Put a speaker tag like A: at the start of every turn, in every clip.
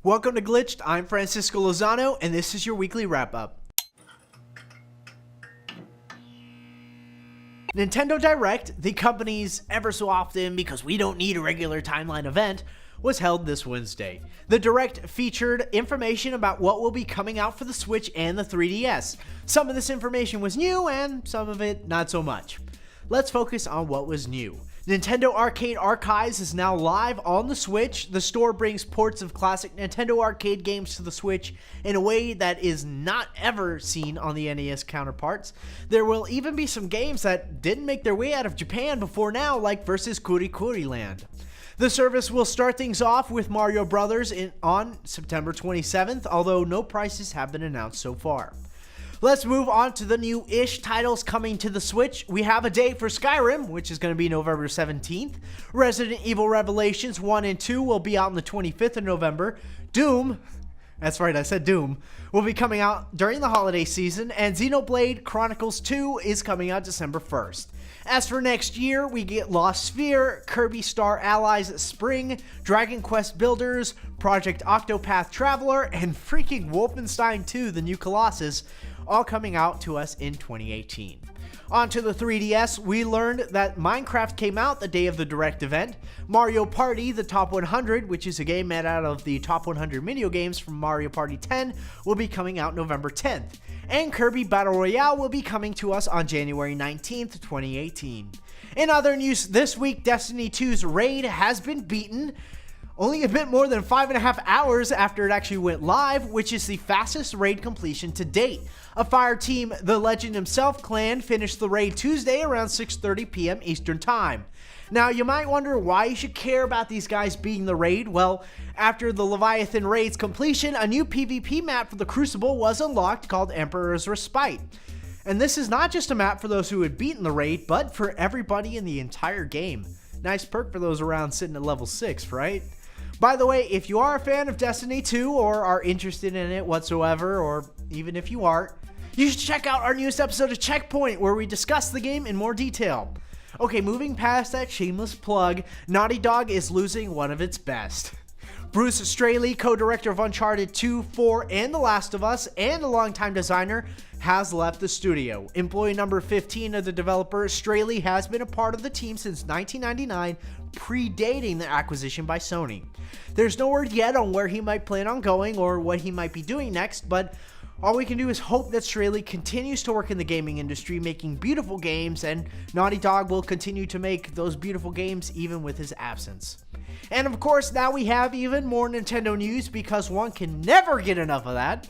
A: Welcome to Glitched, I'm Francisco Lozano, and this is your weekly wrap-up. Nintendo Direct, the company's ever so often because we don't need a regular timeline event, was held this Wednesday. The Direct featured information about what will be coming out for the Switch and the 3DS. Some of this information was new and some of it not so much. Let's focus on what was new. Nintendo Arcade Archives is now live on the Switch. The store brings ports of classic Nintendo arcade games to the Switch in a way that is not ever seen on the NES counterparts. There will even be some games that didn't make their way out of Japan before now, like vs. Kurikuri Land. The service will start things off with Mario Brothers on September 27th, although no prices have been announced so far. Let's move on to the new-ish titles coming to the Switch. We have a date for Skyrim, which is going to be November 17th. Resident Evil Revelations 1 and 2 will be out on the 25th of November. Doom, that's right, I said Doom, will be coming out during the holiday season. And Xenoblade Chronicles 2 is coming out December 1st. As for next year, we get Lost Sphere, Kirby Star Allies Spring, Dragon Quest Builders, Project Octopath Traveler, and freaking Wolfenstein 2, The New Colossus, all coming out to us in 2018. On to the 3DS, we learned that Minecraft came out the day of the Direct event. Mario Party, the Top 100, which is a game made out of the Top 100 video games from Mario Party 10, will be coming out November 10th. And Kirby Battle Royale will be coming to us on January 19th, 2018. In other news, this week, Destiny 2's raid has been beaten only a bit more than 5.5 hours after it actually went live, which is the fastest raid completion to date. A fire team, the Legend himself clan, finished the raid Tuesday around 6:30 p.m. Eastern Time. Now, you might wonder why you should care about these guys beating the raid. Well, after the Leviathan raid's completion, a new PvP map for the Crucible was unlocked called Emperor's Respite. And this is not just a map for those who had beaten the raid, but for everybody in the entire game. Nice perk for those around sitting at level 6, right? By the way, if you are a fan of Destiny 2 or are interested in it whatsoever, or even if you aren't, you should check out our newest episode of Checkpoint where we discuss the game in more detail. Okay, moving past that shameless plug, Naughty Dog is losing one of its best. Bruce Straley, co-director of Uncharted 2, 4, and The Last of Us, and a longtime designer, has left the studio. Employee number 15 of the developer, Straley has been a part of the team since 1999, predating the acquisition by Sony. There's no word yet on where he might plan on going or what he might be doing next, but all we can do is hope that Straley continues to work in the gaming industry, making beautiful games, and Naughty Dog will continue to make those beautiful games even with his absence. And of course, now we have even more Nintendo news because one can never get enough of that.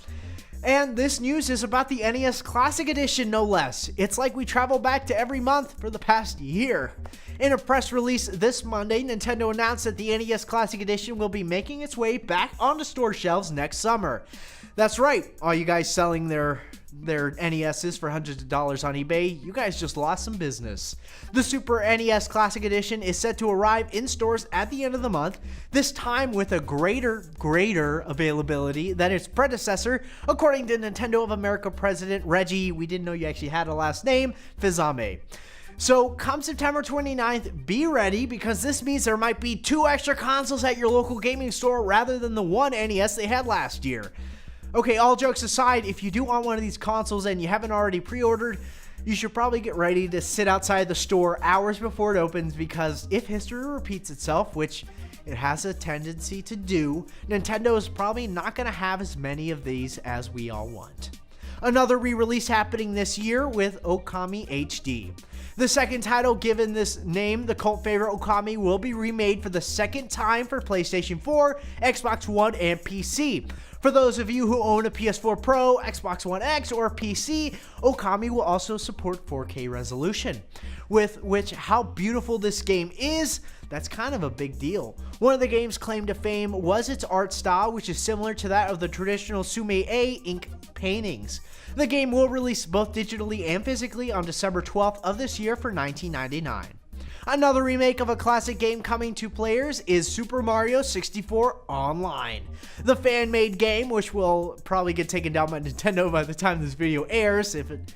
A: And this news is about the NES Classic Edition, no less. It's like we travel back to every month for the past year. In a press release this Monday, Nintendo announced that the NES Classic Edition will be making its way back onto store shelves next summer. That's right, all you guys selling their NESs for hundreds of dollars on eBay, you guys just lost some business. The Super NES Classic Edition is set to arrive in stores at the end of the month, this time with a greater availability than its predecessor, according to Nintendo of America President Reggie, we didn't know you actually had a last name, Fils-Aimé. So come September 29th, be ready because this means there might be 2 extra consoles at your local gaming store rather than the 1 NES they had last year. Okay, all jokes aside, if you do want one of these consoles and you haven't already pre-ordered, you should probably get ready to sit outside the store hours before it opens because if history repeats itself, which it has a tendency to do, Nintendo is probably not going to have as many of these as we all want. Another re-release happening this year with Okami HD. The second title given this name, the cult favorite Okami, will be remade for the second time for PlayStation 4, Xbox One, and PC. For those of you who own a PS4 Pro, Xbox One X, or PC, Okami will also support 4K resolution. With which, how beautiful this game is, that's kind of a big deal. One of the game's claim to fame was its art style, which is similar to that of the traditional Sumei ink paintings. The game will release both digitally and physically on December 12th of this year for $19.99. Another remake of a classic game coming to players is Super Mario 64 Online. The fan-made game, which will probably get taken down by Nintendo by the time this video airs, if it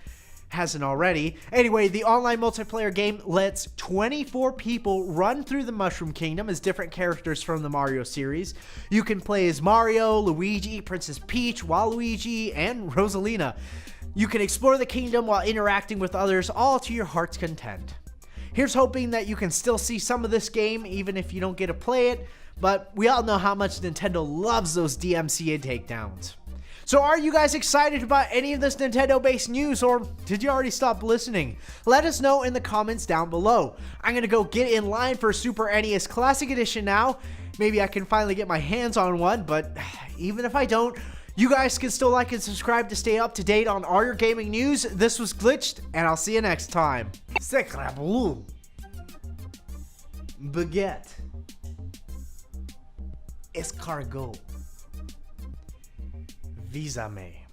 A: hasn't already. Anyway, the online multiplayer game lets 24 people run through the Mushroom Kingdom as different characters from the Mario series. You can play as Mario, Luigi, Princess Peach, Waluigi, and Rosalina. You can explore the kingdom while interacting with others, all to your heart's content. Here's hoping that you can still see some of this game even if you don't get to play it, but we all know how much Nintendo loves those DMCA takedowns. So are you guys excited about any of this Nintendo-based news, or did you already stop listening? Let us know in the comments down below. I'm going to go get in line for Super NES Classic Edition now. Maybe I can finally get my hands on one, but even if I don't, you guys can still like and subscribe to stay up to date on all your gaming news. This was Glitched, and I'll see you next time. Sacre bleu. Baguette. Escargot. Visame.